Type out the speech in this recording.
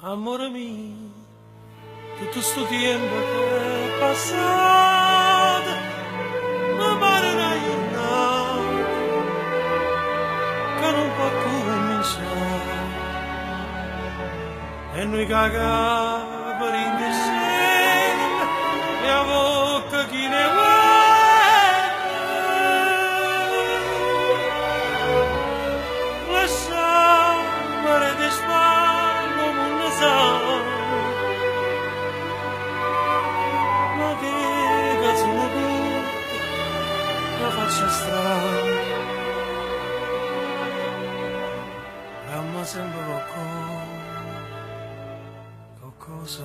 Amore mio, tutto sto tempo che è passato, mi pare una giornata che non può cominciare. E noi cagà per insieme e a bocca chi ne vuole. Lasciare di spalle non ne sa. Ma che cazzo ne tutti la faccia strana. Ma sembra qualcosa.